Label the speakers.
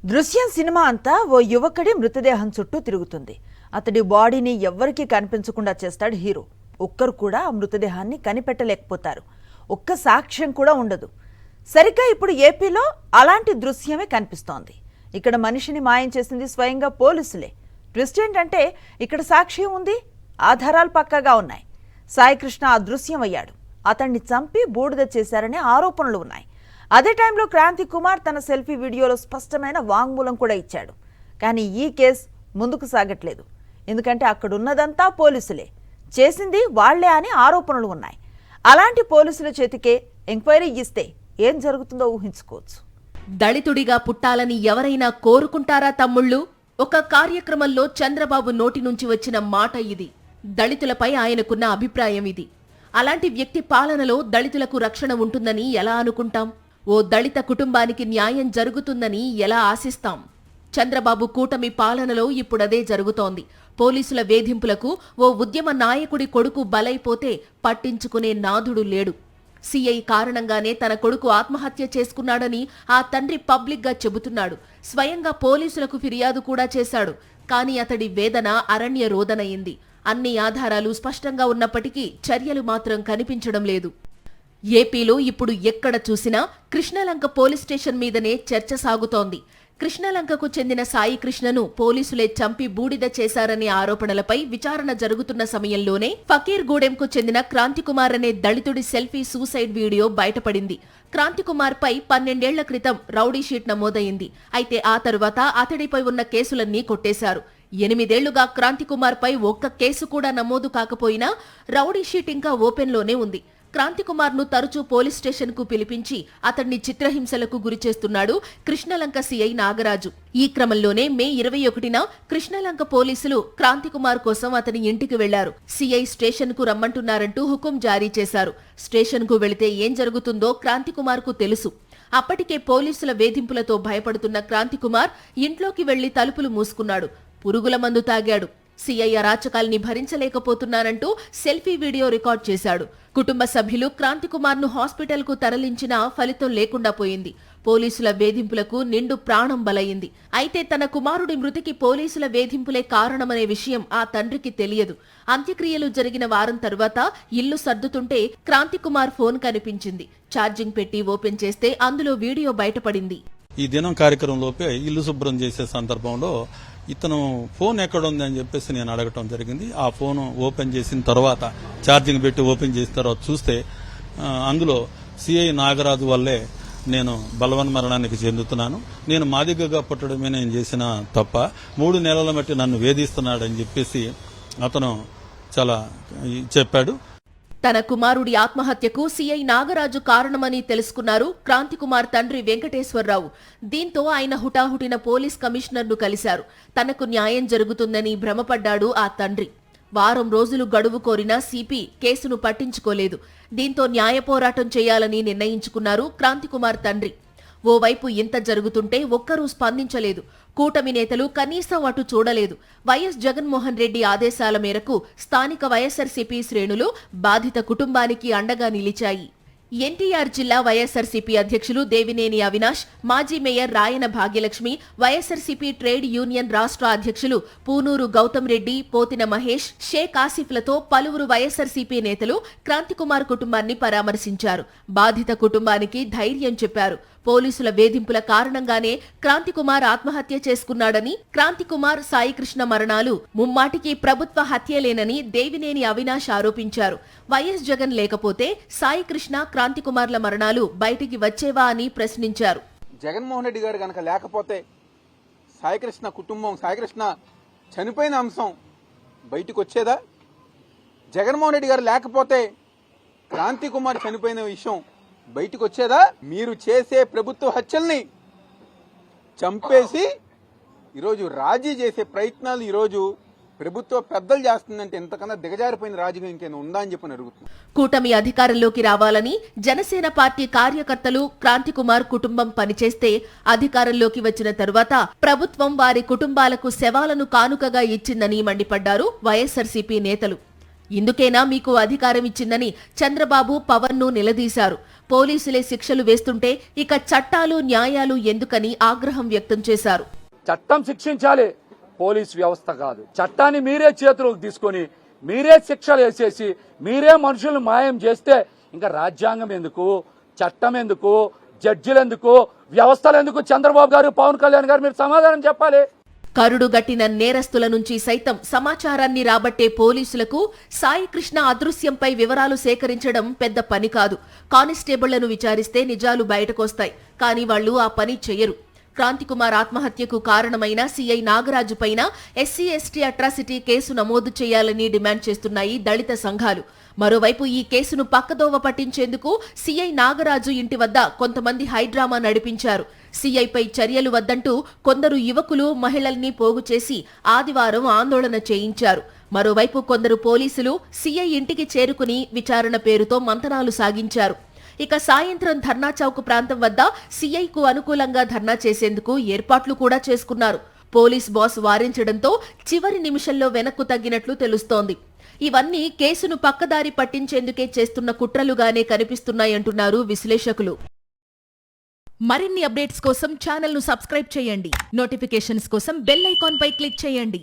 Speaker 1: దృశ్యం సినిమా అంతా ఓ యువకుడి మృతదేహం చుట్టూ తిరుగుతుంది. అతడి బాడీని ఎవ్వరికీ కనిపించకుండా చేస్తాడు హీరో. ఒక్కరు కూడా ఆ మృతదేహాన్ని కనిపెట్టలేకపోతారు. ఒక్క సాక్ష్యం కూడా ఉండదు. సరిగ్గా ఇప్పుడు ఏపీలో అలాంటి దృశ్యమే కనిపిస్తోంది. ఇక్కడ మనిషిని మాయం చేసింది స్వయంగా పోలీసులే. ట్విస్ట్ ఏంటంటే ఇక్కడ సాక్ష్యం ఉంది, ఆధారాలు పక్కాగా ఉన్నాయి. సాయికృష్ణ ఆ దృశ్యం అయ్యాడు. అతన్ని చంపి బూడిద చేశారనే ఆరోపణలు ఉన్నాయి. అదే టైంలో క్రాంతి కుమార్ తన సెల్ఫీ వీడియోలో స్పష్టమైన వాంగ్మూలం కూడా ఇచ్చాడు. కానీ ఈ కేసు ముందుకు సాగట్లేదు. ఎందుకంటే అక్కడున్నదంతా పోలీసులే, చేసింది వాళ్లే అని ఆరోపణలు ఉన్నాయి. అలాంటి పోలీసుల చేతికే ఎంక్వైరీ ఇస్తే ఏం జరుగుతుందో ఊహించుకోవచ్చు.
Speaker 2: దళితుడిగా పుట్టాలని ఎవరైనా కోరుకుంటారా తమ్ముళ్ళు? ఒక కార్యక్రమంలో చంద్రబాబు నోటి నుంచి వచ్చిన మాట ఇది. దళితులపై ఆయనకున్న అభిప్రాయం ఇది. అలాంటి వ్యక్తి పాలనలో దళితులకు రక్షణ ఉంటుందని ఎలా అనుకుంటాం? ఓ దళిత కుటుంబానికి న్యాయం జరుగుతుందని ఎలా ఆశిస్తాం? చంద్రబాబు కూటమి పాలనలో ఇప్పుడదే జరుగుతోంది. పోలీసుల వేధింపులకు ఓ ఉద్యమ నాయకుడి కొడుకు బలైపోతే పట్టించుకునే నాథుడు లేడు. సిఐ కారణంగానే తన కొడుకు ఆత్మహత్య చేసుకున్నాడని ఆ తండ్రి పబ్లిక్గా చెబుతున్నాడు. స్వయంగా పోలీసులకు ఫిర్యాదు కూడా చేశాడు. కానీ అతడి వేదన అరణ్య రోదనయింది. అన్ని ఆధారాలు స్పష్టంగా ఉన్నప్పటికీ చర్యలు మాత్రం కనిపించడం లేదు. ఏపీలో ఇప్పుడు ఎక్కడ చూసినా కృష్ణలంక పోలీస్ స్టేషన్ మీదనే చర్చ సాగుతోంది. కృష్ణలంకకు చెందిన సాయికృష్ణను పోలీసులే చంపి బూడిద చేశారనే ఆరోపణలపై విచారణ జరుగుతున్న సమయంలోనే ఫకీర్గూడెంకు చెందిన క్రాంతికుమార్ అనే దళితుడి సెల్ఫీ సూసైడ్ వీడియో బయటపడింది. క్రాంతికుమార్ పై 12 ఏళ్ల క్రితం రౌడీ షీట్ నమోదైంది. అయితే ఆ తరువాత అతడిపై ఉన్న కేసులన్నీ కొట్టేశారు. 8 ఏళ్లుగా క్రాంతికుమార్ పై ఒక్క కేసు కూడా నమోదు కాకపోయినా రౌడీ షీట్ ఇంకా ఓపెన్లోనే ఉంది. క్రాంతికుమార్ ను తరచూ పోలీస్ స్టేషన్ కు పిలిపించి అతన్ని చిత్రహింసలకు గురిచేస్తున్నాడు కృష్ణలంక సిఐ నాగరాజు. ఈ క్రమంలోనే మే 21న కృష్ణలంక పోలీసులు క్రాంతికుమార్ కోసం అతని ఇంటికి వెళ్లారు. సిఐ స్టేషన్ కు రమ్మంటున్నారంటూ హుకుం జారీ చేశారు. స్టేషన్ కు వెళితే ఏం జరుగుతుందో క్రాంతికుమార్ కు తెలుసు. అప్పటికే పోలీసుల వేధింపులతో భయపడుతున్న క్రాంతికుమార్ ఇంట్లోకి వెళ్లి తలుపులు మూసుకున్నాడు. పురుగుల మందు తాగాడు. సిఐ అరాచకాల్ని భరించలేకపోతున్నానంటూ సెల్ఫీ వీడియో రికార్డ్ చేశాడు. కుటుంబ సభ్యులు క్రాంతికుమార్ ను హాస్పిటల్ కు తరలించినా ఫలితం లేకుండా పోయింది. పోలీసుల వేధింపులకు నిండు ప్రాణం బలయింది. అయితే తన కుమారుడి మృతికి పోలీసుల వేధింపులే కారణమనే విషయం ఆ తండ్రికి తెలియదు. అంత్యక్రియలు జరిగిన వారం తరువాత ఇల్లు సర్దుతుంటే క్రాంతికుమార్ ఫోన్ కనిపించింది. ఛార్జింగ్ పెట్టి ఓపెన్ చేస్తే అందులో వీడియో బయటపడింది.
Speaker 3: ఈ దినం కార్యక్రమంలోపే ఇల్లు శుభ్రం చేసే సందర్భంలో ఇతను ఫోన్ ఎక్కడుంది అని చెప్పేసి నేను అడగటం జరిగింది. ఆ ఫోన్ ఓపెన్ చేసిన తర్వాత ఛార్జింగ్ పెట్టి ఓపెన్ చేసిన తర్వాత చూస్తే అందులో సిఐ నాగరాజు వల్లే నేను బలవన్మరణానికి చెందుతున్నాను, నేను మాదిగగా పుట్టడమే నేను చేసిన తప్ప 3 నెలల మట్టి నన్ను వేధిస్తున్నాడని చెప్పేసి అతను చాలా చెప్పాడు.
Speaker 2: తన కుమారుడి ఆత్మహత్యకు సిఐ నాగరాజు కారణమని తెలుసుకున్నారు క్రాంతికుమార్ తండ్రి వెంకటేశ్వరరావు. దీంతో ఆయన హుటాహుటిన పోలీస్ కమిషనర్ను కలిశారు. తనకు న్యాయం జరుగుతుందని భ్రమపడ్డాడు ఆ తండ్రి. వారం రోజులు గడువు కోరిన సిపి కేసును పట్టించుకోలేదు. దీంతో న్యాయ పోరాటం చేయాలని నిర్ణయించుకున్నారు క్రాంతికుమార్ తండ్రి. ఓవైపు ఇంత జరుగుతుంటే ఒక్కరూ స్పందించలేదు. కూటమి నేతలు కనీసం అటు చూడలేదు. వైఎస్ జగన్మోహన్ రెడ్డి ఆదేశాల మేరకు స్థానిక వైఎస్ఆర్సీపీ శ్రేణులు బాధిత కుటుంబానికి అండగా నిలిచాయి. ఎన్టీఆర్ జిల్లా వైఎస్ఆర్సీపీ అధ్యక్షులు దేవినేని అవినాష్, మాజీ mayor Rayana Bhagyalakshmi, YSRCP trade union రాష్ట్ర అధ్యక్షులు పూనూరు గౌతమ్ రెడ్డి, పోతిన మహేష్, షేక్ ఆసిఫ్లతో పలువురు వైఎస్ఆర్సీపీ నేతలు క్రాంతికుమార్ కుటుంబాన్ని పరామర్శించారు. బాధిత కుటుంబానికి ధైర్యం చెప్పారు. పోలీసుల వేధింపుల కారణంగానే క్రాంతికుమార్ ఆత్మహత్య చేసుకున్నాడని, క్రాంతికుమార్ సాయికృష్ణ మరణాలు ముమ్మాటికి ప్రభుత్వ హత్యలేనని దేవినేని అవినాష్ ఆరోపించారు. వైఎస్ జగన్ లేకపోతే సాయికృష్ణ, క్రాంతికుమార్ల మరణాలు బయటికి వచ్చేవా అని ప్రశ్నించారు.
Speaker 4: జగన్మోహన్ రెడ్డి గారు గనక లేకపోతే సాయికృష్ణ కుటుంబం, సాయికృష్ణ చనిపోయిన అంశం బయటకు వచ్చేదా? జగన్మోహన్ రెడ్డి గారు లేకపోతే క్రాంతికుమార్ చనిపోయిన విషయం బయటకు వచ్చేదా? మీరు చేసే ప్రభుత్వ హత్యల్ని చంపేసి ఈరోజు రాజీ చేసే ప్రయత్నాలు ఈరోజు ప్రభుత్వ పెద్దలు చేస్తుందంటే ఎంతకన్నా దిగజారిపోయిన రాజకీయం ఇంకేనా ఉందా అని చెప్పి అడుగుతున్నారు.
Speaker 2: కూటమి అధికారంలోకి రావాలని జనసేన పార్టీ కార్యకర్తలు, క్రాంతికుమార్ కుటుంబం పనిచేస్తే అధికారంలోకి వచ్చిన తరువాత ప్రభుత్వం వారి కుటుంబాలకు శవాలను కానుకగా ఇచ్చిందని మండిపడ్డారు వైఎస్ఆర్సీపీ నేతలు. ఇందుకేనా మీకు అధికారం ఇచ్చిందని చంద్రబాబు, పవన్ ను నిలదీశారు. పోలీసులే శిక్షలు వేస్తుంటే ఇక చట్టాలు న్యాయాలు ఎందుకని ఆగ్రహం వ్యక్తం చేశారు.
Speaker 5: చట్టం శిక్షించాలి, పోలీస్ వ్యవస్థ కాదు. చట్టాన్ని మీరే చేతిలోకి తీసుకొని మీరే శిక్షలు వేసేసి మీరే మనుషులను మాయం చేస్తే ఇంకా రాజ్యాంగం ఎందుకు, చట్టం ఎందుకు, జడ్జిలు ఎందుకు, వ్యవస్థలు ఎందుకు? చంద్రబాబు గారు, పవన్ కళ్యాణ్ గారు మీరు సమాధానం చెప్పాలి.
Speaker 2: కరుడుగట్టిన నేరస్తుల నుంచి సైతం సమాచారాన్ని రాబట్టే పోలీసులకు సాయికృష్ణ అదృశ్యంపై వివరాలు సేకరించడం పెద్ద పని కాదు. కానిస్టేబుళ్లను విచారిస్తే నిజాలు బయటకొస్తాయి, కానీ వాళ్లు ఆ పని చెయ్యరు. క్రాంతికుమార్ ఆత్మహత్యకు కారణమైన సీఐ నాగరాజు పైన ఎస్సీ ఎస్టీ అట్రాసిటీ కేసు నమోదు చేయాలని డిమాండ్ చేస్తున్నాయి దళిత సంఘాలు. మరోవైపు ఈ కేసును పక్కదోవ పట్టించేందుకు సీఐ నాగరాజు ఇంటి వద్ద కొంతమంది హైడ్రామా నడిపించారు. సీఐపై చర్యలు వద్దంటూ కొందరు యువకులు మహిళల్ని పోగు చేసి ఆదివారం ఆందోళన చేయించారు. మరోవైపు కొందరు పోలీసులు సీఐ ఇంటికి చేరుకుని విచారణ పేరుతో మంతనాలు సాగించారు. ఇక సాయంత్రం ధర్నా చౌక్ ప్రాంతం వద్ద సీఐకు అనుకూలంగా ధర్నా చేసేందుకు ఏర్పాట్లు కూడా చేసుకున్నారు. పోలీస్ బాస్ వారించడంతో చివరి నిమిషంలో వెనక్కు తగ్గినట్లు తెలుస్తోంది. ఇవన్నీ కేసును పక్కదారి పట్టించేందుకే చేస్తున్న కుట్రలుగానే కనిపిస్తున్నాయంటున్నారు విశ్లేషకులు. మరిన్ని అప్డేట్స్ కోసం ఛానల్ ను సబ్స్క్రైబ్ చేయండి. నోటిఫికేషన్స్ కోసం బెల్ ఐకాన్ పై క్లిక్ చేయండి.